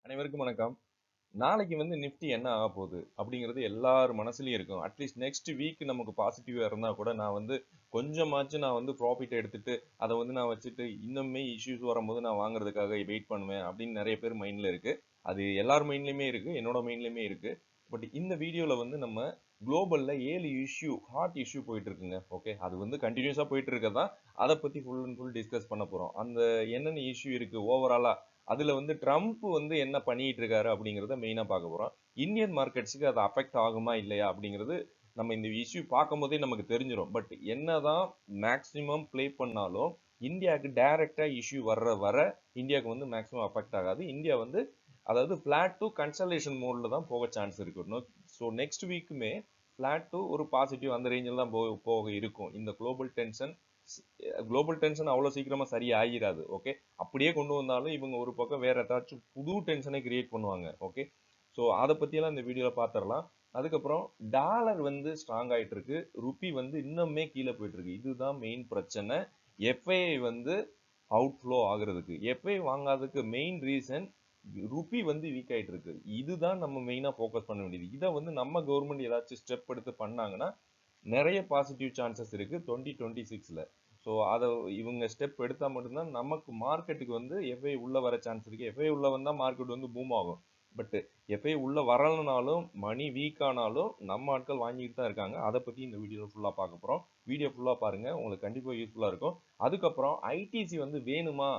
அனைவருக்கும் வணக்கம். நாளைக்கு வந்து நிஃப்டி என்ன ஆக போகுது அப்படிங்கிறது எல்லார் மனசுலயும் இருக்கும். அட்லீஸ்ட் நெக்ஸ்ட் வீக் நமக்கு பாசிட்டிவா இருந்தா கூட நான் வந்து கொஞ்சமாச்சும் நான் வந்து ப்ராஃபிட் எடுத்துட்டு அதை வந்து நான் வச்சுட்டு இன்னுமே இஷ்யூஸ் வரும்போது நான் வாங்குறதுக்காக வெயிட் பண்ணுவேன் அப்படின்னு நிறைய பேர் மைண்ட்ல இருக்கு. அது எல்லார் மைண்ட்லயுமே இருக்கு, என்னோட மைண்ட்லயுமே இருக்கு. பட் இந்த வீடியோல வந்து நம்ம குளோபல்ல 7 இஷ்யூ ஹாட் இஷ்யூ போயிட்டு இருக்குங்க. ஓகே, அது வந்து கண்டினியூஸா போயிட்டு இருக்கதான் அதை பத்தி ஃபுல் அண்ட் ஃபுல் டிஸ்கஸ் பண்ண போறோம். அந்த என்னென்ன இஷ்யூ இருக்கு ஓவராலா, அதுல வந்து ட்ரம்ப் வந்து என்ன பண்ணிட்டு இருக்காரு அப்படிங்கறத மெயினா பார்க்க போறோம். இந்தியன் மார்க்கெட்ஸுக்கு அது அஃபெக்ட் ஆகுமா இல்லையா அப்படிங்கிறது நம்ம இந்த இஷ்யூ பார்க்கும் போதே நமக்கு தெரிஞ்சிடும். பட் என்னதான் மேக்சிமம் ப்ளே பண்ணாலும் இந்தியாவுக்கு டைரக்டா இஷ்யூ வர இந்தியாவுக்கு வந்து மேக்சிமம் அஃபெக்ட் ஆகாது. இந்தியா வந்து அதாவது பிளாட் டு கன்சல்டேஷன் மோட்ல தான் போக சான்ஸ் இருக்கு. ஸோ நெக்ஸ்ட் வீக்குமே பிளாட் டு ஒரு பாசிட்டிவ் அந்த ரேஞ்சில் தான் போக இருக்கும். இந்த குளோபல் டென்ஷன் அவ்வளோ சீக்கிரமா சரி ஆகிராது. ஓகே, அப்படியே கொண்டு வந்தாலும் இவங்க ஒரு பக்கம் வேற ஏதாச்சும் புது டென்ஷனை கிரியேட் பண்ணுவாங்க. ஓகே, ஸோ அதை பற்றியெல்லாம் இந்த வீடியோவில் பார்த்துடலாம். அதுக்கப்புறம் டாலர் வந்து ஸ்ட்ராங் ஆகிட்டு இருக்கு, ருப்பி வந்து இன்னுமே கீழே போயிட்டு இருக்கு. இதுதான் மெயின் பிரச்சனை. எஃப்ஐஐ வந்து அவுட்ஃப்ளோ ஆகுறதுக்கு, எஃப்ஐ வாங்காததுக்கு மெயின் ரீசன் ருப்பி வந்து வீக் ஆகிட்டு இருக்கு. இதுதான் நம்ம மெயினாக ஃபோக்கஸ் பண்ண வேண்டியது. இதை வந்து நம்ம கவர்மெண்ட் ஏதாச்சும் ஸ்டெப் எடுத்து பண்ணாங்கன்னா நிறைய பாசிட்டிவ் சான்சஸ் இருக்கு 2026ல. ஸோ அதை இவங்க ஸ்டெப் எடுத்தால் மட்டும்தான் நமக்கு மார்க்கெட்டுக்கு வந்து எஃப்ஐ உள்ள வர சான்ஸ் இருக்கு. எஃப்ஐ உள்ள வந்தால் மார்க்கெட் வந்து பூம் ஆகும். பட் எஃப்ஐ உள்ள வரலனாலும் மணி வீக் ஆனாலும் நம்ம ஆட்கள் வாங்கிட்டு தான் இருக்காங்க. அதை பற்றி இந்த வீடியோ ஃபுல்லாக பார்க்க போகிறோம். வீடியோ ஃபுல்லாக பாருங்க, உங்களுக்கு கண்டிப்பாக யூஸ்ஃபுல்லாக இருக்கும். அதுக்கப்புறம் ஐடிசி வந்து வேணுமா,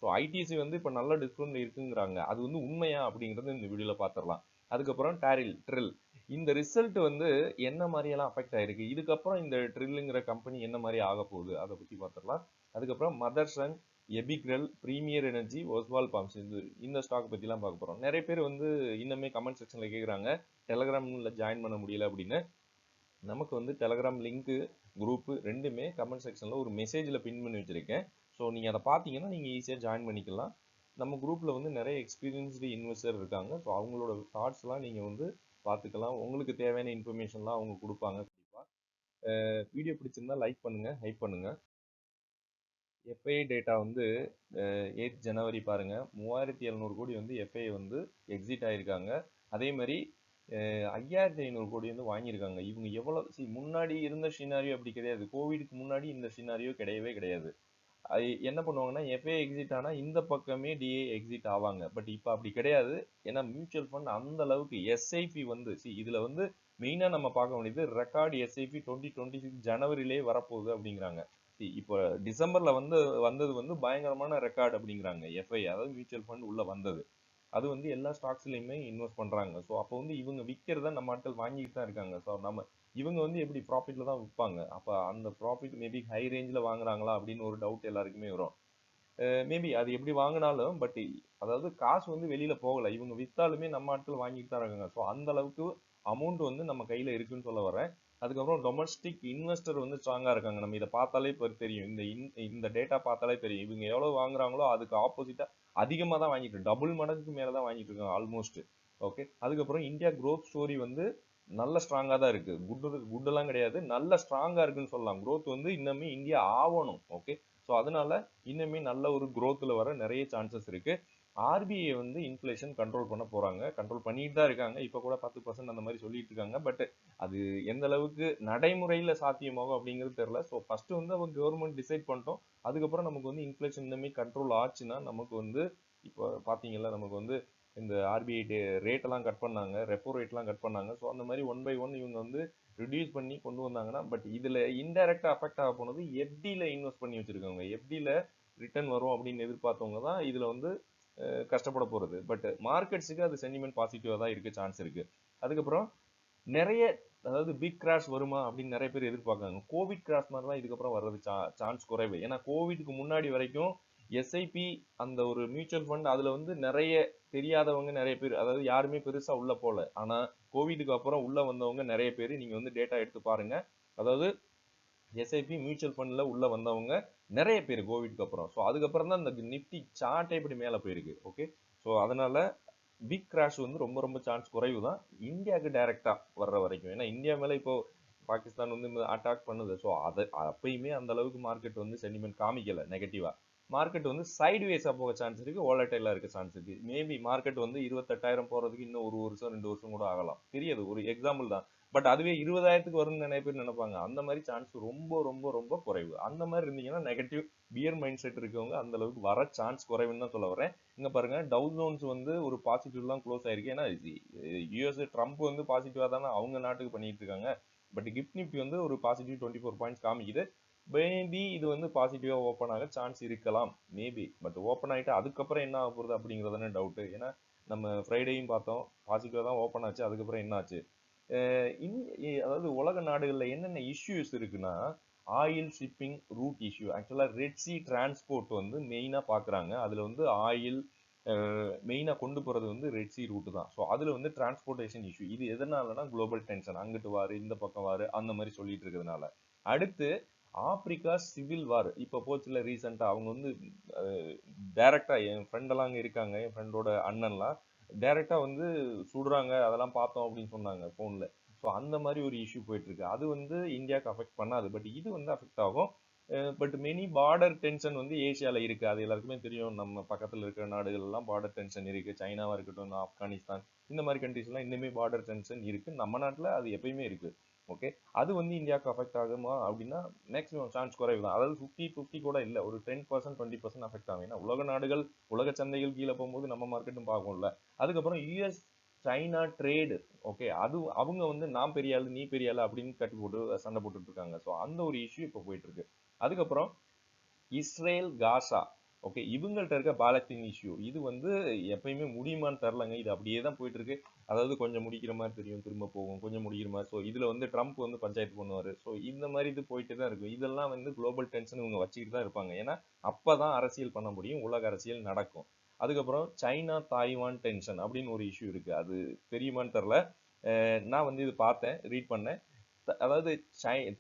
ஸோ ஐடிசி வந்து இப்போ நல்ல டிஸ்கவுண்ட் இருக்குங்கிறாங்க, அது வந்து உண்மையா அப்படிங்கிறது இந்த வீடியோவில் பார்த்துடலாம். அதுக்கப்புறம் ட்ரில் இந்த ரிசல்ட் வந்து என்ன மாதிரியெல்லாம் அஃபெக்ட் ஆயிருக்கு, இதுக்கப்புறம் இந்த ட்ரில்லுங்கிற கம்பெனி என்ன மாதிரி ஆக போகுது அதை பற்றி பார்த்துடலாம். அதுக்கப்புறம் Motherson, Epigral, premier energy, Oswal pumps, இந்த ஸ்டாக் பற்றிலாம் பார்க்க போகிறோம். நிறைய பேர் வந்து இன்னுமே கமெண்ட் செக்ஷனில் கேட்குறாங்க டெலகிராமில் ஜாயின் பண்ண முடியல அப்படின்னு. நமக்கு வந்து டெலகிராம் லிங்க்கு குரூப்பு ரெண்டுமே கமெண்ட் செக்ஷனில் ஒரு மெசேஜில் பின் பண்ணி வச்சுருக்கேன். ஸோ நீங்கள் அதை பார்த்தீங்கன்னா நீங்கள் ஈஸியாக ஜாயின் பண்ணிக்கலாம். நம்ம குரூப்பில் வந்து நிறைய எக்ஸ்பீரியன்ஸ்டு இன்வெஸ்டர் இருக்காங்க. ஸோ அவங்களோட தாட்ஸ்லாம் நீங்கள் வந்து பார்த்துக்கலாம். உங்களுக்கு தேவையான இன்ஃபர்மேஷன்லாம் அவங்க கொடுப்பாங்க கண்டிப்பாக. வீடியோ பிடிச்சிருந்தா லைக் பண்ணுங்கள், ஹைப் பண்ணுங்கள். எஃப்ஐ டேட்டா வந்து 8 ஜனவரி பாருங்கள், 3700 கோடி வந்து எஃப்ஐ வந்து எக்ஸிட் ஆகிருக்காங்க. அதே மாதிரி 5500 கோடி வந்து வாங்கியிருக்காங்க. இவங்க எவ்வளோ முன்னாடி இருந்த ஷினாரியோ அப்படி கிடையாது. கோவிடுக்கு முன்னாடி இந்த ஷினாரியோ கிடையவே கிடையாது. அது என்ன பண்ணுவாங்கன்னா எஃப்ஏ எக்ஸிட் ஆனால் இந்த பக்கமே டிஏ எக்ஸிட் ஆவாங்க. பட் இப்போ அப்படி கிடையாது. ஏன்னா மியூச்சுவல் ஃபண்ட் அந்த அளவுக்கு எஸ்ஐபி வந்து இதில் வந்து மெயினாக நம்ம பார்க்க வேண்டியது ரெக்கார்டு எஸ்ஐபி 2026 ஜனவரியிலே வரப்போகுது அப்படிங்கிறாங்க. இப்போ டிசம்பரில் வந்தது வந்து பயங்கரமான ரெக்கார்டு அப்படிங்கிறாங்க. எஃப்ஐ அதாவது மியூச்சுவல் ஃபண்ட் உள்ள வந்தது, அது வந்து எல்லா ஸ்டாக்ஸ்லையுமே இன்வெஸ்ட் பண்ணுறாங்க. ஸோ அப்போ வந்து இவங்க விற்கிறத நம்ம ஆட்கள் வாங்கிட்டு தான் இருக்காங்க. ஸோ நம்ம இவங்க வந்து எப்படி ப்ராஃபிட்டில் தான் விற்பாங்க. அப்போ அந்த ப்ராஃபிட் மேபி ஹை ரேஞ்சில் வாங்குறாங்களா அப்படின்னு ஒரு டவுட் எல்லாருக்குமே வரும். மேபி அது எப்படி வாங்கினாலும் பட் அதாவது காசு வந்து வெளியில் போகலை, இவங்க விற்றாலுமே நம்ம ஆட்கள் வாங்கிட்டு தான் இருக்காங்க. ஸோ அந்த அளவுக்கு அமௌண்ட் வந்து நம்ம கையில் இருக்குன்னு சொல்ல வரேன். அதுக்கப்புறம் டொமஸ்டிக் இன்வெஸ்டர் வந்து ஸ்ட்ராங்காக இருக்காங்க. நம்ம இதை பார்த்தாலே இப்போ தெரியும், இந்த டேட்டா பார்த்தாலே தெரியும். இவங்க எவ்வளோ வாங்குறாங்களோ அதுக்கு ஆப்போசிட்டாக அதிகமாக தான் வாங்கிட்டு, டபுள் மடங்குக்கு மேலே தான் வாங்கிட்டு இருக்காங்க ஆல்மோஸ்ட். ஓகே, அதுக்கப்புறம் இந்தியா க்ரோத் ஸ்டோரி வந்து நல்ல ஸ்ட்ராங்காக தான் இருக்குது. குட்டெல்லாம் கிடையாது, நல்ல ஸ்ட்ராங்காக இருக்குன்னு சொல்லலாம். க்ரோத் வந்து இன்னுமே இந்தியா ஆகணும். ஓகே, ஸோ அதனால இன்னுமே நல்ல ஒரு க்ரோத்தில் வர நிறைய சான்சஸ் இருக்குது. ஆர்பிஐ வந்து இன்ஃப்ளேஷன் கண்ட்ரோல் பண்ண போகிறாங்க, கண்ட்ரோல் பண்ணிட்டு தான் இருக்காங்க. இப்போ கூட 10% அந்த மாதிரி சொல்லிட்டு இருக்காங்க. பட் அது எந்த அளவுக்கு நடைமுறையில் சாத்தியமாகும் அப்படிங்கிறது தெரில. ஸோ ஃபஸ்ட்டு வந்து அவங்க கவர்மெண்ட் டிசைட் பண்ணிட்டோம். அதுக்கப்புறம் நமக்கு வந்து இன்ஃப்ளேஷன் இன்னுமே கண்ட்ரோல் ஆச்சுன்னா நமக்கு வந்து இப்போ பார்த்தீங்களா நமக்கு வந்து இந்த ஆர்பிஐ ரேட்டெல்லாம் கட் பண்ணாங்க, ரெப்போ ரேட்லாம் கட் பண்ணாங்க. ஸோ அந்த மாதிரி ஒன் பை ஒன் இவங்க வந்து ரிடியூஸ் பண்ணி கொண்டு வந்தாங்கன்னா, பட் இதில் இன்டெரக்டாக அஃபெக்ட் ஆக போனது எஃப்டியில் இன்வெஸ்ட் பண்ணி வச்சுருக்கவங்க. எஃப்டியில் ரிட்டர்ன் வரும் அப்படின்னு எதிர்பார்த்தவங்க தான் இதில் வந்து கஷ்டப்பட போகிறது. பட் மார்க்கெட்ஸுக்கு அது சென்டிமெண்ட் பாசிட்டிவாக தான் இருக்க சான்ஸ் இருக்குது. அதுக்கப்புறம் நிறைய அதாவது பிக் கிராஷ் வருமா அப்படின்னு நிறைய பேர் எதிர்பார்க்காங்க. கோவிட் கிராஷ் மாதிரி தான் இதுக்கப்புறம் வர்றது சான்ஸ் குறைவு. ஏன்னா கோவிடுக்கு முன்னாடி வரைக்கும் எஸ்ஐபி அந்த ஒரு மியூச்சுவல் ஃபண்ட் அதில் வந்து நிறைய தெரியாதவங்க நிறைய பேர், அதாவது யாருமே பெருசாக உள்ள போகல. ஆனால் கோவிடுக்கு அப்புறம் உள்ள வந்தவங்க நிறைய பேர். நீங்கள் வந்து டேட்டா எடுத்து பாருங்க, அதாவது எஸ்ஐபி மியூச்சுவல் ஃபண்டில் உள்ள வந்தவங்க நிறைய பேர் கோவிட்க்கு அப்புறம். ஸோ அதுக்கப்புறம் தான் இந்த நிஃப்டி சார்ட்டே இப்படி மேலே போயிருக்கு. ஓகே, ஸோ அதனால பிக் கிராஷ் வந்து ரொம்ப ரொம்ப சான்ஸ் குறைவு தான் இந்தியாவுக்கு டைரக்டா வர்ற வரைக்கும். ஏன்னா இந்தியா மேலே இப்போ பாகிஸ்தான் வந்து அட்டாக் பண்ணுது. ஸோ அதை அப்பயுமே அந்த அளவுக்கு மார்க்கெட் வந்து சென்டிமெண்ட் காமிக்கல நெகட்டிவா. மார்க்கெட் வந்து சைட்வேஸா போக சான்ஸ் இருக்கு, வாலடைலா இருக்க சான்ஸ் இருக்கு. மேபி மார்க்கெட் வந்து 28,000 போறதுக்கு இன்னும் 1 வருஷம் 2 வருஷம் கூட ஆகலாம், தெரியாது, ஒரு எக்ஸாம்பிள் தான். பட் அதுவே 20,000க்கு வரும்னு நிறைய பேர் நினைப்பாங்க. அந்த மாதிரி சான்ஸ் ரொம்ப ரொம்ப ரொம்ப குறைவு. அந்த மாதிரி இருந்தீங்கன்னா நெகட்டிவ் பியர் மைண்ட் செட் இருக்கவங்க அந்த அளவுக்கு வர சான்ஸ் குறைவுன்னு தான் சொல்ல வரேன். இங்க பாருங்க, டவ் ஜோன்ஸ் வந்து ஒரு பாசிட்டிவ் தான் க்ளோஸ் ஆயிருக்கு. ஏன்னா யூஎஸ் ட்ரம்ப் வந்து பாசிட்டிவா தானே அவங்க நாட்டுக்கு பண்ணிட்டு இருக்காங்க. பட் கிஃப்ட் நிஃப்டி வந்து ஒரு பாசிட்டிவ் 24 பாயிண்ட்ஸ் காமிக்குது. மேபி இது வந்து பாசிட்டிவா ஓப்பன் ஆக சான்ஸ் இருக்கலாம், மேபி. பட் ஓப்பன் ஆயிட்டு அதுக்கப்புறம் என்ன ஆக போகுது அப்படிங்கிறதானே டவுட். ஏன்னா நம்ம ஃப்ரைடேயும் பார்த்தோம், பாசிட்டிவா தான் ஓப்பன் ஆச்சு, அதுக்கப்புறம் என்ன ஆச்சு. அதாவது உலக நாடுகளில் என்னென்ன இஷ்யூஸ் இருக்குன்னா, ஆயில் ஷிப்பிங் ரூட் இஷ்யூ. ஆக்சுவலாக ரெட் சி டிரான்ஸ்போர்ட் வந்து மெயினாக பார்க்குறாங்க. அதில் வந்து ஆயில் மெயினாக கொண்டு போகிறது வந்து ரெட் சி ரூட்டு தான். ஸோ அதில் வந்து டிரான்ஸ்போர்ட்டேஷன் இஷ்யூ. இது எதனாலனா குளோபல் டென்ஷன், அங்கிட்டு வாரு இந்த பக்கம் வாரு அந்த மாதிரி சொல்லிட்டு இருக்கிறதுனால. அடுத்து ஆப்பிரிக்கா சிவில் வார் இப்போ போச்சுல ரீசெண்டாக. அவங்க வந்து டைரக்டா என் ஃப்ரெண்டெல்லாம் அங்கே இருக்காங்க, என் ஃப்ரெண்டோட அண்ணன்லாம் டைரக்டா வந்து சுடுறாங்க, அதெல்லாம் பார்த்தோம் அப்படின்னு சொன்னாங்க ஃபோனில். ஸோ அந்த மாதிரி ஒரு இஷ்யூ போயிட்டு இருக்கு. அது வந்து இந்தியாவுக்கு அஃபெக்ட் பண்ணாது, பட் இது வந்து அஃபெக்ட் ஆகும். பட் மெனி பார்டர் டென்ஷன் வந்து ஏஷியாவில் இருக்குது, அது எல்லாருக்குமே தெரியும். நம்ம பக்கத்தில் இருக்கிற நாடுகள் எல்லாம் பார்டர் டென்ஷன் இருக்குது. சைனாவாக இருக்கட்டும், ஆப்கானிஸ்தான், இந்த மாதிரி கண்ட்ரிஸ்லாம் இன்னுமே பார்டர் டென்ஷன் இருக்குது. நம்ம நாட்டில் அது எப்பயுமே இருக்குது. ஓகே, அது வந்து இந்தியாவுக்கு அஃபெக்ட் ஆகுமா அப்படின்னா மேக்ஸிமம் சான்ஸ் குறைவு தான். அதாவது 50-50 கூட இல்லை, ஒரு 10% 20% அஃபெக்ட் ஆகும். ஏன்னா உலக நாடுகள் உலக சந்தைகள் கீழே போகும்போது நம்ம மார்க்கெட்டும் பார்க்கும்ல. அதுக்கப்புறம் யூஎஸ் சைனா ட்ரேடு, ஓகே, அது அவங்க வந்து நான் பெரிய ஆளு நீ பெரிய ஆளு அப்படின்னு கட்டி போட்டு சண்டை போட்டுட்டு இருக்காங்க. ஸோ அந்த ஒரு இஷ்யூ இப்போ போயிட்டு இருக்கு. அதுக்கப்புறம் இஸ்ரேல் காசா, ஓகே, இவங்கள்ட்ட இருக்க பாலஸ்தீன் இஷ்யூ, இது வந்து எப்பயுமே முடியுமான்னு தெரிலங்க. இது அப்படியே தான் போயிட்டு இருக்கு. அதாவது கொஞ்சம் முடிக்கிற மாதிரி தெரியும், திரும்ப போகும், கொஞ்சம் முடிக்கிற மாதிரி. ஸோ இதுல வந்து ட்ரம்ப் வந்து பஞ்சாயத்து பண்ணுவாரு. ஸோ இந்த மாதிரி இது போயிட்டு தான் இருக்கும். இதெல்லாம் வந்து குளோபல் டென்ஷன் இவங்க வச்சுக்கிட்டு தான் இருப்பாங்க. ஏன்னா அப்பதான் அரசியல் பண்ண முடியும், உலக அரசியல் நடக்கும். அதுக்கப்புறம் சைனா தாய்வான் டென்ஷன் அப்படின்னு ஒரு இஷ்யூ இருக்கு. அது தெரியுமான்னு தெரில. நான் வந்து இது பார்த்தேன், ரீட் பண்ணேன். அதாவது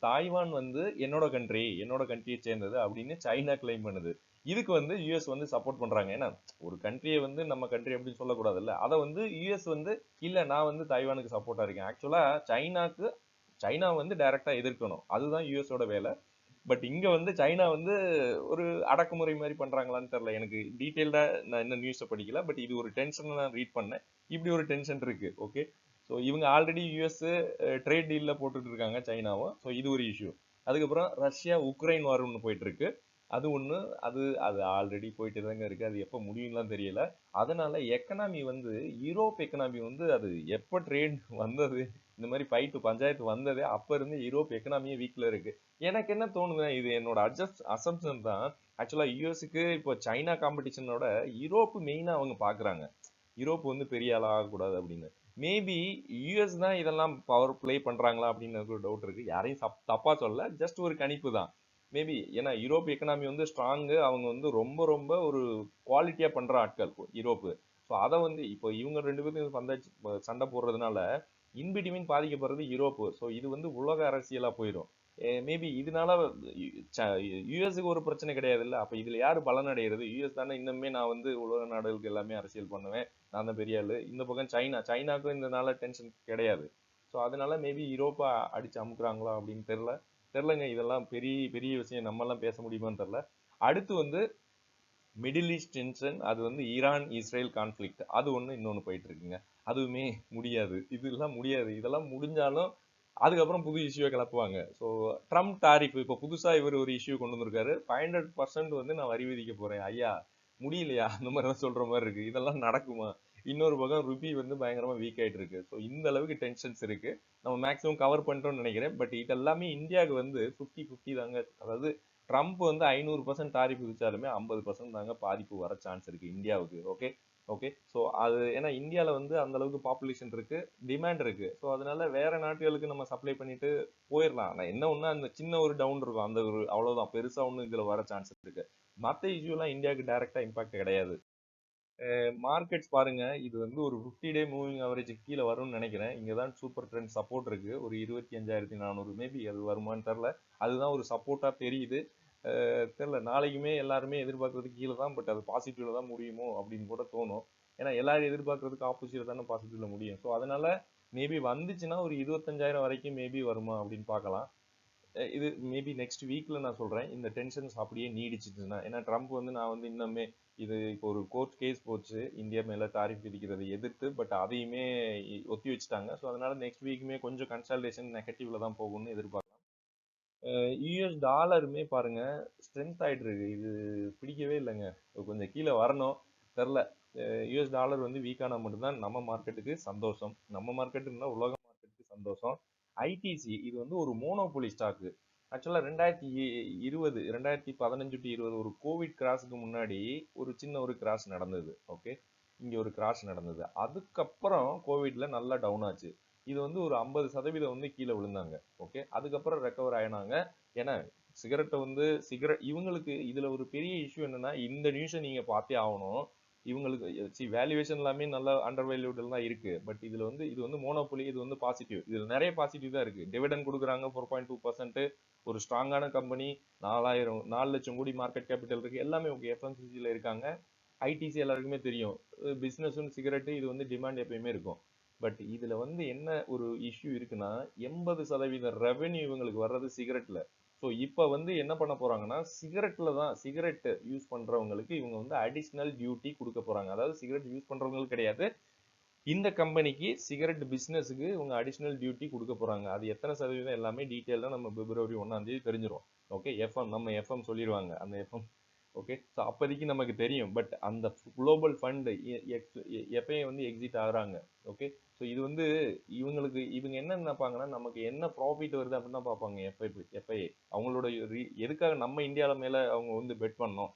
தாய்வான் வந்து என்னோட கண்ட்ரியை சேர்ந்தது அப்படின்னு சைனா கிளைம் பண்ணுது. இதுக்கு வந்து யூஎஸ் வந்து சப்போர்ட் பண்றாங்க. ஏன்னா ஒரு கண்ட்ரியை வந்து நம்ம கண்ட்ரி அப்படின்னு சொல்லக்கூடாதுல்ல. அதை வந்து யூஎஸ் வந்து இல்ல நான் வந்து தாய்வானுக்கு சப்போர்ட்டா இருக்கேன். ஆக்சுவலா சைனா வந்து டைரக்டா எதிர்க்கணும், அதுதான் யூஎஸோட வேலை. பட் இங்க வந்து சைனா வந்து ஒரு அடக்குமுறை மாதிரி பண்றாங்களான்னு தெரியல. எனக்கு டீட்டெயில்டா நான் என்ன நியூஸை படிக்கல. பட் இது ஒரு டென்ஷன் நான் ரீட் பண்ணேன். இப்படி ஒரு டென்ஷன் இருக்கு. ஓகே, ஸோ இவங்க ஆல்ரெடி யூஎஸ் ட்ரேட் டீல்ல போட்டுட்டு இருக்காங்க சைனாவும். ஸோ இது ஒரு இஷ்யூ. அதுக்கப்புறம் ரஷ்யா உக்ரைன் வார் ஒன்று போயிட்டு இருக்கு. அது ஒன்று, அது அது ஆல்ரெடி போயிட்டு தாங்க இருக்கு. அது எப்போ முடியும்லாம் தெரியல. அதனால எக்கனாமி வந்து யூரோப் எக்கனாமி வந்து அது எப்போ ட்ரேட் வந்தது, இந்த மாதிரி ஃபைட்டு பஞ்சாயத்து வந்ததே அப்ப இருந்து யூரோப் எக்கனாமியே வீக்ல இருக்கு. எனக்கு என்ன தோணுதுன்னா, இது என்னோட அசம்ஷன் தான். ஆக்சுவலா யூஎஸ்க்கு இப்போ சைனா காம்படிஷனோட யூரோப் மெயினா அவங்க பாக்குறாங்க. யூரோப் வந்து பெரிய ஆளா ஆகக்கூடாது அப்படின்னு. மேபி யூஎஸ் தான் இதெல்லாம் பவர் பிளே பண்றாங்களா அப்படின்னு எனக்கு ஒரு டவுட் இருக்கு. யாரையும் தப்பா சொல்ல, ஜஸ்ட் ஒரு கணிப்பு தான். மேபி ஏன்னா யூரோப் எக்கனாமி வந்து ஸ்ட்ராங்கு, அவங்க வந்து ரொம்ப ரொம்ப ஒரு குவாலிட்டியா பண்ற ஆட்கள் யூரோப்பு. ஸோ அதை வந்து இப்போ இவங்க ரெண்டு பேரும் சண்டை போடுறதுனால இன்பிட்வீன் பாதிக்கப்படுறது யூரோப்பு. ஸோ இது வந்து உலக அரசியலா போயிடும். மேபி இதனால யூஎஸ்க்கு ஒரு பிரச்சனை கிடையாது இல்ல. அப்ப இதுல யாரு பலன் அடைகிறது? யூஎஸ் தானே. இன்னுமே நான் வந்து உலக நாடுகளுக்கு எல்லாமே அரசியல் பண்ணுவேன், நான் தான் பெரிய ஆளு. இந்த பக்கம் சைனாக்கும் இதனால டென்ஷன் கிடையாது. ஸோ அதனால மேபி யூரோப்பா அடிச்சு அமுக்குறாங்களா அப்படின்னு தெரிலங்க. இதெல்லாம் பெரிய பெரிய விஷயம், நம்ம எல்லாம் பேச முடியுமான்னு தெரில. அடுத்து வந்து மிடில் ஈஸ்ட் டென்ஷன், அது வந்து ஈரான் இஸ்ரேல் கான்ஃபிளிக்ட், அது ஒன்று இன்னொன்று போயிட்டு இருக்குங்க. அதுவுமே முடியாது, இதெல்லாம் முடியாது. இதெல்லாம் முடிஞ்சாலும் அதுக்கப்புறம் புது இஷ்யூவை கிளப்புவாங்க. ஸோ ட்ரம்ப் டாரிஃப் இப்போ புதுசாக இவர் ஒரு இஷ்யூ கொண்டு வந்திருக்காரு. 500% வந்து நான் வரி விதிக்க போறேன். ஐயா முடியலையா? அந்த மாதிரி தான் சொல்ற மாதிரி இருக்கு. இதெல்லாம் நடக்குமா? இன்னொரு பக்கம் ருபி வந்து பயங்கரமா வீக் ஆயிட்டு இருக்கு. ஸோ இந்த அளவுக்கு டென்ஷன்ஸ் இருக்கு. நம்ம மேக்ஸிமம் கவர் பண்ணிட்டோம்னு நினைக்கிறேன். பட் இதெல்லாமே இந்தியாவுக்கு வந்து 50-50 தாங்க. அதாவது ட்ரம்ப் வந்து 500% டாரிஃப் விதிச்சாலுமே 50% தாங்க பாதிப்பு வர சான்ஸ் இருக்கு இந்தியாவுக்கு. Okay, okay. ஸோ அது ஏன்னா இந்தியாவில் வந்து அந்த அளவுக்கு பாப்புலேஷன் இருக்கு, டிமாண்ட் இருக்கு. ஸோ அதனால வேற நாட்டுகளுக்கு நம்ம சப்ளை பண்ணிட்டு போயிடலாம். ஆனால் என்ன ஒன்று, அந்த சின்ன ஒரு டவுன் இருக்கும், அந்த ஒரு அவ்வளோதான். பெருசா ஒன்றும் இதில் வர சான்ஸ் இருக்கு. மற்ற இஷ்யூலாம் இந்தியாவுக்கு டைரக்டா இம்பாக்ட் கிடையாது. மார்க்கெட்ஸ் பாருங்க, இது வந்து ஒரு 50 டே மூவிங் அவரேஜுக்கு கீழே வரும்னு நினைக்கிறேன். இங்கே தான் சூப்பர் ட்ரெண்ட் சப்போர்ட் இருக்கு, ஒரு 25,400. மேபி அது வருமானு தெரில. அதுதான் ஒரு சப்போர்ட்டா தெரியுது. தெரில, நாளைக்குமே எல்லாருமே எதிர்பார்க்கறதுக்கு கீழே தான். பட் அது பாசிட்டிவ்ல தான் முடியுமோ அப்படின்னு கூட தோணும். ஏன்னா எல்லாரும் எதிர்பார்க்கறதுக்கு ஆப்போசிட்ல தானே பாசிட்டிவ்ல முடியும். ஸோ அதனால மேபி வந்துச்சுன்னா ஒரு 25,000 வரைக்கும் மேபி வருமா அப்படின்னு பார்க்கலாம். இது மேபி நெக்ஸ்ட் வீக்ல நான் சொல்றேன். இந்த டென்ஷன்ஸ் அப்படியே நீடிச்சிச்சுன்னா, ஏன்னா ட்ரம்ப் வந்து நான் வந்து இன்னுமே இது இப்போ ஒரு கோர்ட் கேஸ் போச்சு இந்தியா மேல டாரிஃப் விதிக்கிறதை எதிர்த்து. பட் அதையுமே ஒத்தி வச்சுட்டாங்க. ஸோ அதனால நெக்ஸ்ட் வீக்குமே கொஞ்சம் கன்சல்டேஷன் நெகட்டிவ்ல தான் போகும்னு எதிர்பார்க்கலாம். யூஎஸ் டாலருமே பாருங்க ஸ்ட்ரென்த் ஆயிட்டு இருக்கு. இது பிடிக்கவே இல்லைங்க. கொஞ்சம் கீழே வரணும். தெரில. யூஎஸ் டாலர் வந்து வீக்கான மட்டும்தான் நம்ம மார்க்கெட்டுக்கு சந்தோஷம். நம்ம மார்க்கெட்டுன்னா உலக மார்க்கெட்டுக்கு சந்தோஷம். ஐடிசி இது வந்து ஒரு மோனோபோலி ஸ்டாக்கு. ஆக்சுவலாக 2015 டு 20 ஒரு கோவிட் கிராஸுக்கு முன்னாடி ஒரு சின்ன ஒரு கிராஸ் நடந்தது. ஓகே, இங்கே ஒரு கிராஸ் நடந்தது. அதுக்கப்புறம் கோவிட்ல நல்லா டவுன் ஆச்சு. இது வந்து ஒரு 50% வந்து கீழே விழுந்தாங்க. ஓகே, அதுக்கப்புறம் ரெக்கவர் ஆயினாங்க. ஏன்னா சிகரெட்டை வந்து இவங்களுக்கு இதுல ஒரு பெரிய இஷ்யூ என்னன்னா, இந்த நியூஸை நீங்க பார்த்தே ஆகணும். இவங்களுக்கு வேல்யூவேஷன் எல்லாமே நல்லா அண்டர் வேல்யூட்ல தான் இருக்கு. பட் இதுல வந்து இது வந்து மோனோபொலி, இது வந்து பாசிட்டிவ். இதுல நிறைய பாசிட்டிவ் தான் இருக்கு. டிவிடன் கொடுக்குறாங்க 4.2%. ஒரு ஸ்ட்ராங்கான கம்பெனி. 4 லட்சம் கோடி மார்க்கெட் கேபிட்டல் இருக்கு. எல்லாமே ஓகே. எஃப்எம்சிஜில இருக்காங்க. ஐடிசி எல்லாருக்குமே தெரியும். பிசினஸ் சிகரெட் இது வந்து டிமாண்ட் எப்பயுமே இருக்கும். பட் இதுல வந்து என்ன ஒரு இஷ்யூ இருக்குன்னா, 80% ரெவென்யூ இவங்களுக்கு வர்றது சிகரெட்ல. ஸோ இப்போ வந்து என்ன பண்ண போறாங்கன்னா, சிகரெட் யூஸ் பண்றவங்களுக்கு இவங்க வந்து அடிஷ்னல் டியூட்டி கொடுக்க போறாங்க. அதாவது சிகரெட் யூஸ் பண்றவங்களுக்கு கிடையாது, இந்த கம்பெனிக்கு சிகரெட் பிசினஸுக்கு இவங்க அடிஷ்னல் டியூட்டி கொடுக்க போறாங்க. அது எத்தனை சதவீதம் எல்லாமே டீட்டெயிலாக நம்ம பிப்ரவரி 1 தெரிஞ்சிடும். ஓகே, நம்ம எஃப்எம் சொல்லிடுவாங்க. அந்த எஃப்எம் ஓகே. ஸோ அப்போதைக்கு நமக்கு தெரியும். பட் அந்த குளோபல் ஃபண்டு எப்பயும் வந்து எக்ஸிட் ஆகுறாங்க. ஓகே. ஸோ இது வந்து இவங்க என்ன நினைப்பாங்கன்னா, நமக்கு என்ன ப்ராஃபிட் வருது அப்படின்னு தான் பார்ப்பாங்க. எஃப்ஐஏ அவங்களோட எதுக்காக நம்ம இந்தியாவில் மேலே அவங்க வந்து பெட் பண்ணோம்,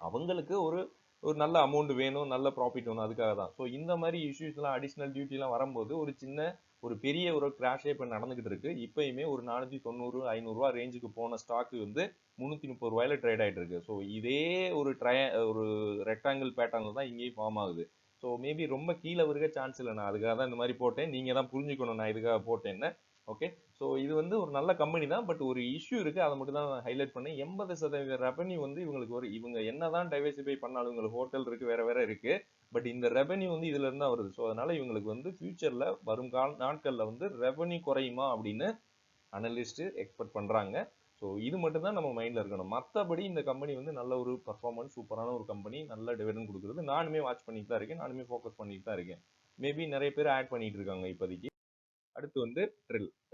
அவங்களுக்கு ஒரு ஒரு நல்ல அமௌண்ட் வேணும், நல்ல ப்ராஃபிட் வேணும், அதுக்காக தான். ஸோ இந்த மாதிரி இஷ்யூஸ்லாம் அடிஷ்னல் டியூட்டிலாம் வரும்போது ஒரு பெரிய ஒரு கிராஷே இப்போ நடந்துகிட்டு இருக்கு. இப்பயுமே ஒரு 490 500 ரேஞ்சுக்கு போன ஸ்டாக் வந்து 330 ட்ரேட் ஆயிட்டு இருக்கு. ஸோ இதே ஒரு ரெக்டாங்கிள் பேட்டர்ல தான் இங்கேயும் ஃபார்ம் ஆகுது. ஸோ மேபி ரொம்ப கீழே வருக சான்ஸ் இல்லை. நான் அதுக்காக தான் இந்த மாதிரி போட்டேன். நீங்க தான் புரிஞ்சுக்கணும் நான் இதுக்காக போட்டேன்னு. ஓகே. ஸோ இது வந்து ஒரு நல்ல கம்பெனி தான். பட் ஒரு இஷ்யூ இருக்கு. அதை மட்டும் தான் நான் ஹைலைட் பண்ணேன். 80% ரெவன்யூ வந்து இவங்க என்னதான் டைவர்சிஃபை பண்ணாலும், இவங்களுக்கு ஹோட்டல் இருக்கு, வேற வேற இருக்கு. பட் இந்த ரெவன்யூ வந்து இதுல இருந்து தான் வருது. ஸோ அதனால இவங்களுக்கு வந்து ஃபியூச்சர்ல வரும் நாட்கள்ல வந்து ரெவன்யூ குறையுமா அப்படின்னு அனலிஸ்ட் எக்ஸ்பெக்ட் பண்றாங்க. ஸோ இது மட்டும் தான் நம்ம மைண்ட்ல இருக்கணும். மற்றபடி இந்த கம்பெனி வந்து நல்ல ஒரு பர்ஃபார்மன்ஸ், சூப்பரான ஒரு கம்பெனி, நல்ல டிவிடெண்ட் கொடுக்குறது. நானுமே வாட்ச் பண்ணிட்டு தான் இருக்கேன். நானுமே ஃபோக்கஸ் பண்ணிட்டு தான் இருக்கேன். மேபி நிறைய பேர் ஆட் பண்ணிட்டு இருக்காங்க இப்போதைக்கு. அடுத்து வந்து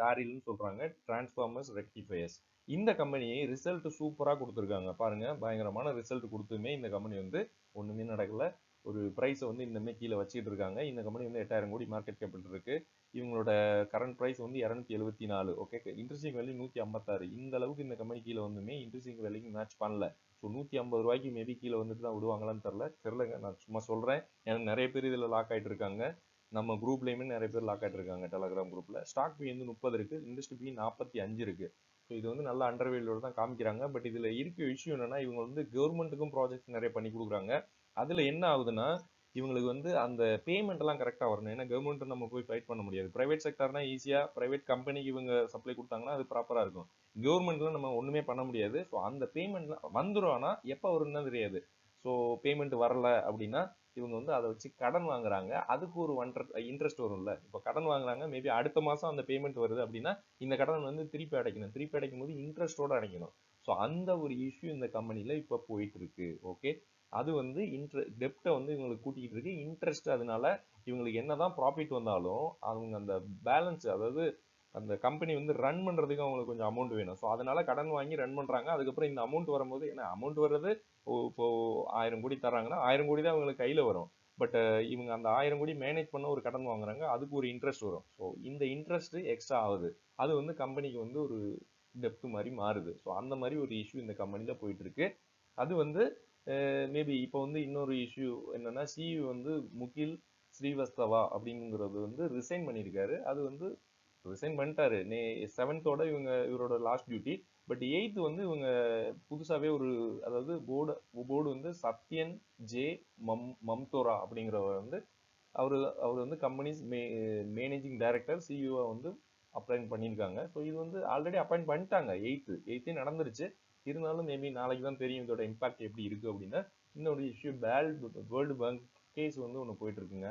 டாரில்னு சொல்றாங்க, டிரான்ஸ்ஃபார்மர்ஸ் ரெக்டிஃபயர்ஸ். இந்த கம்பெனியை ரிசல்ட் சூப்பரா கொடுத்துருக்காங்க. பாருங்க, பயங்கரமான ரிசல்ட் கொடுத்துமே இந்த கம்பெனி வந்து ஒண்ணுமே நடக்கல. ஒரு பிரைஸை வந்து இன்னுமே கீழே வச்சுட்டு இருக்காங்க. இந்த கம்பெனி வந்து 8000 கோடி மார்க்கெட் கேபிட்டல் இருக்கு. இவங்களோட கரண்ட் பிரைஸ் வந்து 274. Okay, interesting value 156. இந்த அளவுக்கு இந்த கம்பெனி கீழே வந்துமே இன்ட்ரெஸ்டிங் வேல்யூக்கு மேட்ச் பண்ணல. ஸோ 150 மேபி கீழே வந்துட்டு தான் விடுவாங்களான்னு தெரிலங்க. நான் சும்மா சொல்றேன். ஏன்னா நிறைய பேர் இதுல லாக் ஆயிட்டு இருக்காங்க. நம்ம குரூப்லயுமே நிறைய பேர் லாக் ஆகிட்டு இருக்காங்க. டெலகிராம் குரூப்ல ஸ்டாக் பி வந்து 30 இருக்கு, இண்டஸ்ட்ரி பி 45 இருக்கு. ஸோ இது வந்து நல்ல அண்டர்வேல்யோட தான் காமிக்கிறாங்க. பட் இதுல இருக்க இஷ்யூ என்னன்னா, இவங்க வந்து கவர்மெண்ட்டுக்கும் ப்ராஜெக்ட் நிறைய பண்ணி கொடுக்குறாங்க. அதுல என்ன ஆகுதுன்னா, இவங்களுக்கு வந்து அந்த பேமெண்ட் எல்லாம் கரெக்டா வரணும். ஏன்னா கவர்மெண்ட் நம்ம போய் ஃபைட் பண்ண முடியாது. பிரைவேட் செக்டர்னா ஈஸியா பிரைவேட் கம்பெனிக்கு இவங்க சப்ளை கொடுத்தாங்கன்னா அது ப்ராப்பரா இருக்கும். கவர்மெண்ட்ல நம்ம ஒண்ணுமே பண்ண முடியாது. ஸோ அந்த பேமெண்ட் வந்துடும். ஆனா எப்ப வரும்னு தான் தெரியாது. ஸோ பேமெண்ட் வரல அப்படின்னா இவங்க வந்து அதை வச்சு கடன் வாங்குறாங்க. அதுக்கு ஒரு இன்ட்ரெஸ்ட் வரும்ல. இப்போ கடன் வாங்குறாங்க, மேபி அடுத்த மாசம் அந்த பேமெண்ட் வருது அப்படின்னா இந்த கடன் வந்து திருப்பி அடைக்கணும். திருப்பி அடைக்கும் போது இன்ட்ரெஸ்டோட அடைக்கணும். ஸோ அந்த ஒரு இஷ்யூ இந்த கம்பெனில இப்போ போயிட்டு இருக்கு. ஓகே, அது வந்து டெப்டை வந்து இவங்களுக்கு கூட்டிகிட்டு இருக்கு. இன்ட்ரெஸ்ட் அதனால இவங்களுக்கு என்னதான் ப்ராஃபிட் வந்தாலும் அவங்க அந்த பேலன்ஸ், அதாவது அந்த கம்பெனி வந்து ரன் பண்றதுக்கு அவங்களுக்கு கொஞ்சம் அமௌண்ட் வேணும். ஸோ அதனால கடன் வாங்கி ரன் பண்றாங்க. அதுக்கப்புறம் இந்த அமௌண்ட் வரும்போது, ஏன்னா அமௌண்ட் வர்றது இப்போ 1000 கோடி தர்றாங்கன்னா 1000 கோடி தான் அவங்களுக்கு கையில வரும். பட் இவங்க அந்த 1000 கோடி மேனேஜ் பண்ண ஒரு கடன் வாங்குறாங்க. அதுக்கு ஒரு இன்ட்ரெஸ்ட் வரும். ஸோ இந்த இன்ட்ரெஸ்ட் எக்ஸ்ட்ரா ஆகுது. அது வந்து கம்பெனிக்கு வந்து ஒரு டெப்ட் மாதிரி மாறுது. ஸோ அந்த மாதிரி ஒரு இஷ்யூ இந்த கம்பெனில போயிட்டு இருக்கு. அது வந்து மேபி இப்போ வந்து இன்னொரு இஷ்யூ என்னன்னா, சிஇஓ வந்து முகில் ஸ்ரீவஸ்தவா அப்படிங்கிறது வந்து ரிசைன் பண்ணியிருக்காரு. அது வந்து ரிசைன் பண்ணிட்டாரு. 7th இவரோட லாஸ்ட் டியூட்டி. பட் 8th வந்து இவங்க புதுசாவே அதாவது போர்டு வந்து சத்யன் ஜே மம்தோரா அப்படிங்கிறவர் வந்து அவரு அவர் வந்து கம்பெனிஸ் மேனேஜிங் டைரக்டர் சிஇஓ வந்து அப்பாயிண்ட் பண்ணியிருக்காங்க. ஸோ இது வந்து ஆல்ரெடி அப்பாயிண்ட் பண்ணிட்டாங்க. 8th நடந்துருச்சு. இருந்தாலும் மேபி நாளைக்கு தான் தெரியும் இதோட இம்பாக்ட் எப்படி இருக்கு அப்படின்னா. இன்னொரு இஷ்யூ வேர்ல்டு பேங்க் கேஸ் வந்து ஒன்று போயிட்டு இருக்குங்க.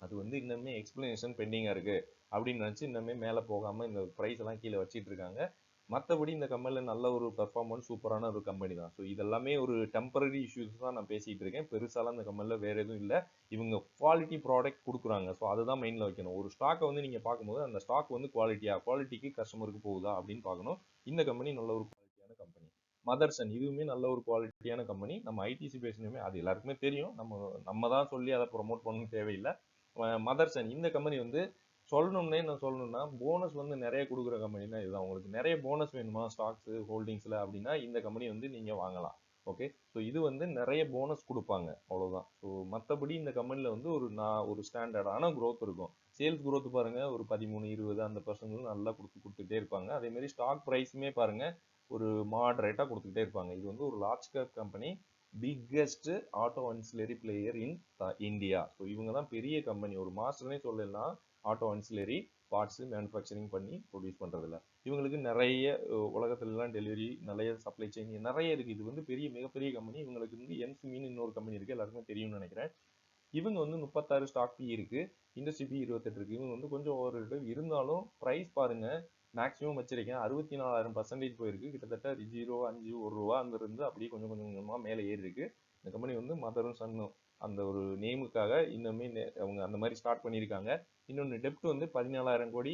அது வந்து இன்னுமே எக்ஸ்பிளனேஷன் பெண்டிங்கா இருக்கு அப்படின்னு நினைச்சு இன்னுமே மேலே போகாம இந்த ப்ரைஸ் எல்லாம் கீழே வச்சிட்டு இருக்காங்க. மற்றபடி இந்த கம்பெனியில் நல்ல ஒரு பெர்ஃபார்மன்ஸ் சூப்பரான ஒரு கம்பெனி தான். ஸோ இதெல்லாமே ஒரு டெம்பரரி இஷ்யூஸ் தான் நான் பேசிகிட்டு இருக்கேன். பெருசாலாம் இந்த கம்பெனியில் வேறு எதுவும் இல்லை. இவங்க குவாலிட்டி ப்ராடக்ட் கொடுக்குறாங்க. ஸோ அதுதான் மெயினில் வைக்கணும். ஒரு ஸ்டாக்கை வந்து நீங்கள் பார்க்கும்போது அந்த ஸ்டாக் வந்து குவாலிட்டிக்கு கஸ்டமருக்கு போகுதா அப்படின்னு பார்க்கணும். இந்த கம்பெனி நல்ல ஒரு குவாலிட்டியான கம்பெனி. மதர்சன் இதுவுமே நல்ல ஒரு குவாலிட்டியான கம்பெனி. நம்ம ஐடிசி பேசணுமே அது எல்லாருக்குமே தெரியும். நம்ம தான் சொல்லி அதை ப்ரொமோட் பண்ணணும் தேவையில்லை. மதர்சன் இந்த கம்பெனி வந்து நான் சொல்லணும்னா போனஸ் வந்து நிறைய கொடுக்குற கம்பெனினா இதுதான். உங்களுக்கு நிறைய போனஸ் வேணுமா ஸ்டாக்ஸ் ஹோல்டிங்ஸில் அப்படின்னா இந்த கம்பெனி வந்து நீங்கள் வாங்கலாம். ஓகே, ஸோ இது வந்து நிறைய போனஸ் கொடுப்பாங்க அவ்வளோதான். ஸோ மற்றபடி இந்த கம்பெனியில் வந்து ஒரு ஸ்டாண்டர்டான க்ரோத் இருக்கும். சேல்ஸ் க்ரோத் பாருங்கள் ஒரு 13-20 அந்த பர்சன்ட் நல்லா கொடுத்துட்டே இருப்பாங்க. அதேமாதிரி ஸ்டாக் ப்ரைஸுமே பாருங்கள் ஒரு மாடரேட்டாக கொடுத்துக்கிட்டே இருப்பாங்க. இது வந்து ஒரு large cap company, biggest auto ancillary player in India. So இவங்க தான் பெரிய கம்பெனி, ஒரு மாஸ்டர்னே சொல்லலாம் ஆட்டோ அன்சிலரி பார்ட்ஸு மேனுஃபேக்சரிங் பண்ணி ப்ரொடியூஸ் பண்ணுறதில்ல. இவங்களுக்கு நிறைய உலகத்துலலாம் டெலிவரி நிறைய சப்ளை செயின் நிறைய இருக்குது. இது வந்து மிகப்பெரிய கம்பெனி. இவங்களுக்கு வந்து எம்சிமின்னு இன்னொரு கம்பெனி இருக்குது, எல்லாருக்குமே தெரியும்னு நினைக்கிறேன். இவங்க வந்து 36 ஸ்டாக் பி இருக்குது, இண்டஸ்ட்ரி பி 28 இருக்குது. இவங்க வந்து கொஞ்சம் ஓவர் இருந்தாலும் ப்ரைஸ் பாருங்கள் மேக்ஸிமம் வச்சிருக்கேன் 64,000% போயிருக்கு. கிட்டத்தட்ட 0.5 1 ரூபா அந்த இருந்து அப்படியே கொஞ்சம் கொஞ்சமாக மேலே ஏறி இருக்கு. இந்த கம்பெனி வந்து மதரும் சன்னும் அந்த ஒரு நேமுக்காக இன்னுமே அவங்க அந்த மாதிரி ஸ்டார்ட் பண்ணியிருக்காங்க. இன்னொன்று டெப்ட் வந்து 14,000 கோடி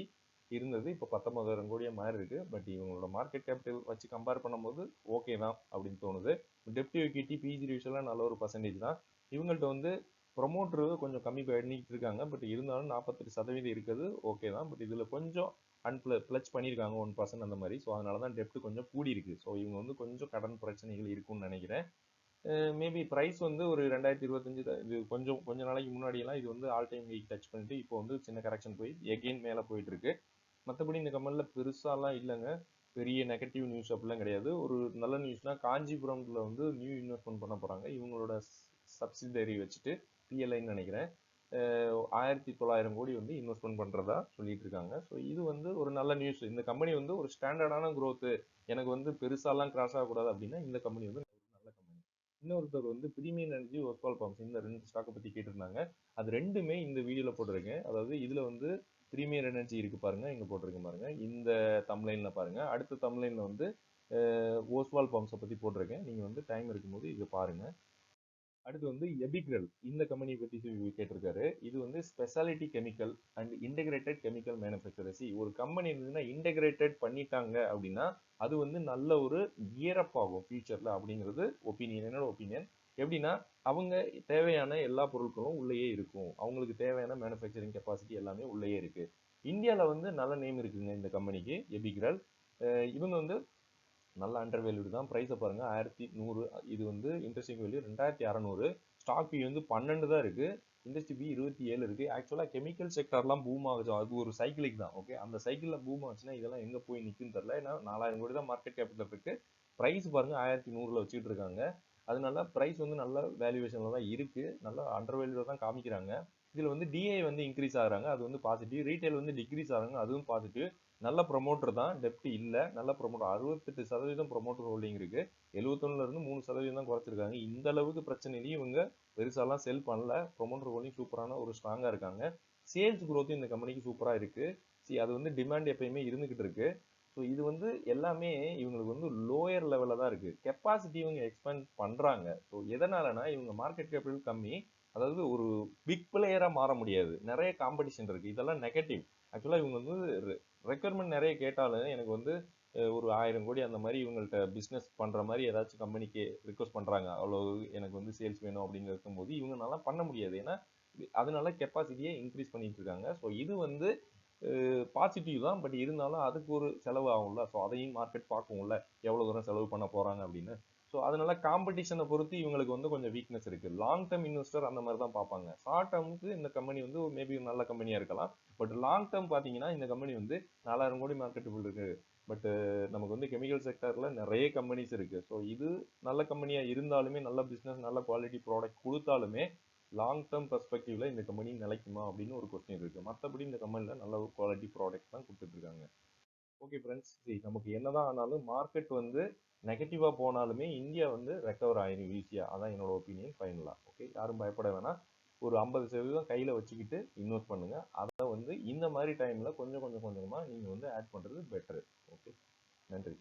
இருந்தது, இப்போ 19,000 கோடியாக மாறி இருக்கு. பட் இவங்களோட மார்க்கெட் கேபிட்டல் வச்சு கம்பேர் பண்ணும்போது ஓகே தான் அப்படின்னு தோணுது. டெப்ட் ஈக்விட்டி பிஜி ரேஷியோலாம் நல்ல ஒரு பர்சன்டேஜ் தான். இவங்கள்ட்ட வந்து ப்ரொமோட்டரு கொஞ்சம் கம்மி பண்ணிட்டு இருக்காங்க. பட் இருந்தாலும் 48% இருக்குது ஓகே தான். பட் இதில் கொஞ்சம் பிளச் பண்ணியிருக்காங்க 1% அந்த மாதிரி. ஸோ அதனால தான் டெப்ட் கொஞ்சம் கூடி இருக்கு. ஸோ இவங்க வந்து கொஞ்சம் கடன் பிரச்சனைகள் இருக்கும்னு நினைக்கிறேன். மேபி ப்ரைஸ் வந்து ஒரு 2025 இது கொஞ்ச நாளைக்கு முன்னாடியெல்லாம் இது வந்து ஆல் டைம் வீக் டச் பண்ணிட்டு இப்போ வந்து சின்ன கரெக்ஷன் போய் எகெயின் மேலே போயிட்டு இருக்கு. மற்றபடி இந்த கம்பெனியில் பெருசாலாம் இல்லைங்க, பெரிய நெகட்டிவ் நியூஸ் அப்படிலாம் கிடையாது. ஒரு நல்ல நியூஸ்னால் காஞ்சிபுரம்ல வந்து நியூ இன்வெஸ்ட்மெண்ட் பண்ண போகிறாங்க. இவங்களோட சப்சிடரி வச்சுட்டு பிஎல்ஐன்னு நினைக்கிறேன் 1900 கோடி வந்து இன்வெஸ்ட்மெண்ட் பண்ணுறதா சொல்லிட்டு இருக்காங்க. ஸோ இது வந்து ஒரு நல்ல நியூஸ். இந்த கம்பெனி வந்து ஒரு ஸ்டாண்டர்டான க்ரோத்து, எனக்கு வந்து பெருசாலாம் கிராஸ் ஆகக்கூடாது அப்படின்னா இந்த கம்பெனி வந்து நல்ல கம்பெனி. இன்னொருத்தர் வந்து பிரீமியம் எனர்ஜி ஒஸ்வால் பம்ப்ஸ் இந்த 2 ஸ்டாக்கை பற்றி கேட்டிருந்தாங்க. அது ரெண்டுமே இந்த வீடியோவில் போட்டிருக்கேன். அதாவது இதில் வந்து பிரீமியர் எனர்ஜி இருக்கு பாருங்க, இங்கே போட்டிருக்கேன் பாருங்க, இந்த தம்ப்லைனில் பாருங்க. அடுத்த தம்ப்லைனில் வந்து ஓஸ்வால் பம்ப்ஸை பற்றி போட்டிருக்கேன். நீங்கள் வந்து டைம் இருக்கும்போது இதை பாருங்க. அடுத்து வந்து எபிக்ரல் இந்த கம்பெனியை பற்றி கேட்டிருக்காரு. இது வந்து speciality chemical and integrated chemical manufacturer. ஒரு கம்பெனி இருந்ததுன்னா இன்டெகிரேட்டட் பண்ணிட்டாங்க அப்படின்னா அது வந்து நல்ல ஒரு கியரப் ஆகும் ஃபியூச்சர்ல அப்படிங்கிறது ஒப்பீனியன், என்னோட ஒப்பீனியன். எப்படின்னா அவங்க தேவையான எல்லா பொருட்களும் உள்ளேயே இருக்கும், அவங்களுக்கு தேவையான மேனுஃபேக்சரிங் கெப்பாசிட்டி எல்லாமே உள்ளேயே இருக்கு. இந்தியாவில் வந்து நல்ல நேம் இருக்குங்க இந்த கம்பெனிக்கு எபிக்ரல். இவங்க வந்து நல்ல அண்டர் வேல்யூடு தான். ப்ரைஸை பாருங்கள் 1100. இது வந்து இன்ட்ரெஸ்டிங் வேல்யூ 2600. ஸ்டாக் பி வந்து 12 தான் இருக்குது, இண்டஸ்ட்ரி பி 27 இருக்குது. ஆக்சுவலாக கெமிக்கல் செக்டர்லாம் பூம் ஆகுது, அது ஒரு சைக்கிளிக் தான். ஓகே, அந்த சைக்கிளில் பூம் ஆச்சுன்னா இதெல்லாம் எங்கே போய் நிற்குன்னு தெரில. ஏன்னா 4000 கோடி தான் மார்க்கெட் கேபிட்டல் இருக்குது. ப்ரைஸ் பாருங்கள் 1100 வச்சுக்கிட்டு இருக்காங்க. அதனால ப்ரைஸ் வந்து நல்ல வேல்யூவேஷனில் தான் இருக்குது, நல்ல அண்டர் வேல்யூவில் தான் காமிக்கிறாங்க. இதில் வந்து டிஐ வந்து இன்க்ரீஸ் ஆகிறாங்க, அது வந்து பாசிட்டிவ். ரீட்டைல் வந்து டிக்ரீஸ் ஆகிறாங்க, அதுவும் பாசிட்டிவ். நல்ல ப்ரொமோட்டர் தான், டெப்ட் இல்லை, நல்ல ப்ரொமோட்டர். 68% ப்ரொமோட்டர் ஹோல்டிங் இருக்கு. 71% 3% தான் குறைச்சிருக்காங்க. இந்த அளவுக்கு பிரச்சனையிலையும் இவங்க பெருசாலாம் செல் பண்ணல. ப்ரொமோட்டர் ஹோல்டிங் சூப்பரான ஒரு ஸ்ட்ராங்காக இருக்காங்க. சேல்ஸ் க்ரோத் இந்த கம்பெனிக்கு சூப்பராக இருக்கு. அது வந்து டிமாண்ட் எப்பயுமே இருந்துகிட்டு இருக்கு. ஸோ இது வந்து எல்லாமே இவங்களுக்கு வந்து லோயர் லெவலில் தான் இருக்கு. கெப்பாசிட்டி இவங்க எக்ஸ்பேண்ட் பண்றாங்க. ஸோ எதனாலனா இவங்க மார்க்கெட் கேபிட்டல் கம்மி, அதாவது ஒரு பிக் பிளேயரா மாற முடியாது, நிறைய காம்படிஷன் இருக்கு. இதெல்லாம் நெகட்டிவ். ஆக்சுவலாக இவங்க வந்து ரெக்யர்மெண்ட் நிறைய கேட்டாலும் எனக்கு வந்து ஒரு 1000 கோடி அந்த மாதிரி இவங்கள்ட்ட பிஸ்னஸ் பண்ணுற மாதிரி ஏதாச்சும் கம்பெனிக்கு ரிக்வஸ்ட் பண்ணுறாங்க, அவ்வளோ எனக்கு வந்து சேல்ஸ் வேணும் அப்படின்னு இருக்கும்போது இவங்க நல்லா பண்ண முடியாது. ஏன்னா அதனால கெப்பாசிட்டியை இன்க்ரீஸ் பண்ணிட்டு இருக்காங்க. ஸோ இது வந்து பாசிட்டிவ் தான். பட் இருந்தாலும் அதுக்கு ஒரு செலவு ஆகும்ல. ஸோ அதையும் மார்க்கெட் பார்க்கும்ல, எவ்வளோ தூரம் செலவு பண்ண போகிறாங்க அப்படின்னு. ஸோ அதனால காம்படிஷனை பொறுத்து இவங்களுக்கு வந்து கொஞ்சம் வீக்னஸ் இருக்கு. லாங் டேர்ம் இன்வெஸ்டர் அந்த மாதிரி தான் பார்ப்பாங்க. ஷார்ட் டேர்முக்கு இந்த கம்பெனி வந்து மேபி நல்ல கம்பெனியாக இருக்கலாம். பட் லாங் டேர்ம் பார்த்தீங்கன்னா இந்த கம்பெனி வந்து 4000 கோடி மார்க்கெட்டுக்குள் இருக்கு. பட் நமக்கு வந்து கெமிக்கல் செக்டரில் நிறைய கம்பெனிஸ் இருக்கு. ஸோ இது நல்ல கம்பெனியாக இருந்தாலுமே, நல்ல பிஸ்னஸ் நல்ல குவாலிட்டி ப்ராடக்ட் கொடுத்தாலுமே லாங் டேர்ம் பெர்ஸ்பெக்டிவ்ல இந்த கம்பெனி நிலைக்குமா அப்படின்னு ஒரு கொஸ்டின் இருக்கு. மற்றபடி இந்த கம்பெனியில் நல்ல ஒரு குவாலிட்டி ப்ராடக்ட் தான் கொடுத்துட்டு இருக்காங்க. ஓகே ஃப்ரெண்ட்ஸ், நமக்கு என்னதான் ஆனாலும் மார்க்கெட் வந்து நெகட்டிவாக போனாலுமே இந்தியா வந்து ரெக்கவர் ஆயிரும் ஈஸியாக. அதான் என்னோட ஒப்பீனியன் ஃபைனலாக. ஓகே, யாரும் பயப்பட வேணாம். ஒரு 50% கையில் வச்சுக்கிட்டு இன்வெஸ்ட் பண்ணுங்க. அதை வந்து இந்த மாதிரி டைமில் கொஞ்சம் கொஞ்சமாக நீங்கள் வந்து ஆட் பண்ணுறது பெட்டரு. ஓகே. நன்றி.